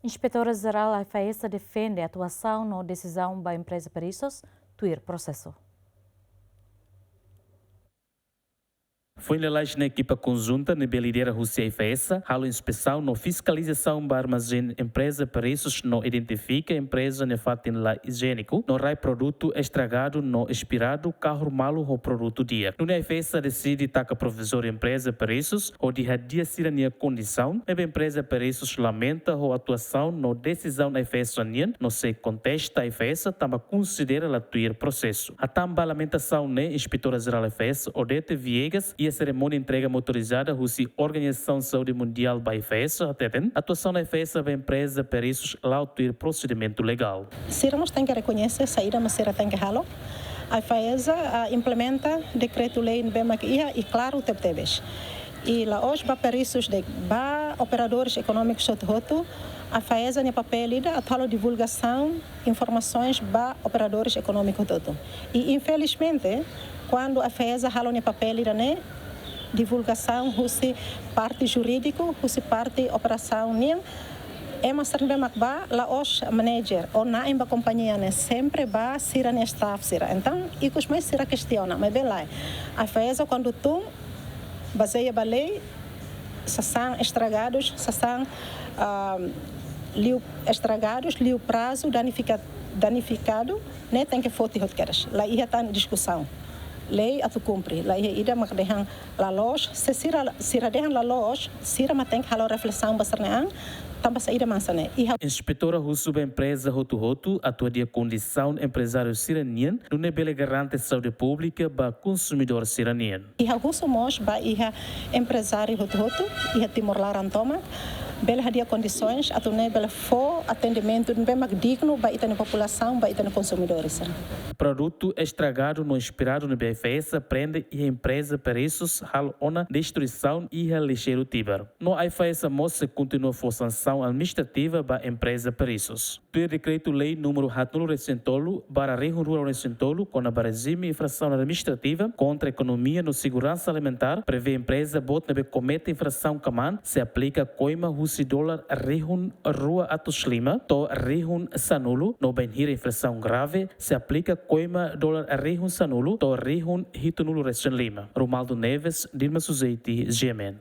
Inspetora-Geral da FAESA defende a atuação na decisão da empresa Perissos tuir processo. Foi na equipa conjunta na lidera Rússia e FAESA, halo inspeção na fiscalização da armazém empresa Perissos não identifica empresa na fatin la higiênico, no rai produto estragado, no expirado, carro malo ou produto dia. No FAESA decide taca professor empresa Perissos ou de dia sirania condição, a empresa Perissos lamenta a atuação na decisão da FAESA não se contesta a FAESA, também considera la tuir processo. A tamba lamentação na inspetora-geral da FAESA, Odete Viegas, e a cerimônia entrega motorizada Rússia Organização de Saúde Mundial by FAESA, a atuação da FAESA da empresa Perissos lá o procedimento legal. Siramos tem que reconhecer a saída, mas Sira tem que halo. A FAESA implementa decreto-lei no BMAQIA e claro, tebes. E lá hoje, para Perissos, para operadores econômicos de roto, a FAESA tem papel de a divulgação, informações para operadores econômicos de roto. E infelizmente, quando a FAESA halo tem papel de divulgação, husi parte jurídico, husi parte operação nem é uma certa macba lá os manager ou na emba companhia né sempre ba sira ne staff sira então e cos mais sira questiona mas bem lá a FAESA quando tu baseia a lei se são estragados se são estragados liu prazo danificado né tem que foto hotkeras lá ia tá em discussão lei a tu cumpre lá ia ida mak dehan la loja se sira dehan la loja sira mateng halo reflexão basarneang também saída mansane inspetora russo da empresa Roto atua de condição empresário siranian no nebele garante saúde pública para consumidor siranian e a russo mos ba iha empresário Roto iha timor toma bela hadia condições a tornar bela for atendimento bem mais digno para a população para os consumidores. Produto estragado não inspirado no BFS prende e a empresa Perissos hal ona destruição e a lixeiro tiber. No IFS moça continua for sanção administrativa para a empresa Perissos. Do decreto-lei número 4 recentolo para a região rural recentolo com a regime infração administrativa contra a economia no segurança alimentar prevê a empresa bota na comete infração caman se aplica coima $1 região rua Atos Lima to região Sanulo no benhira infração grave se aplica coima $1 região Sanulo to região Hitunulo Região Lima. Romaldo Neves, Dilma Suzeiti, GMN.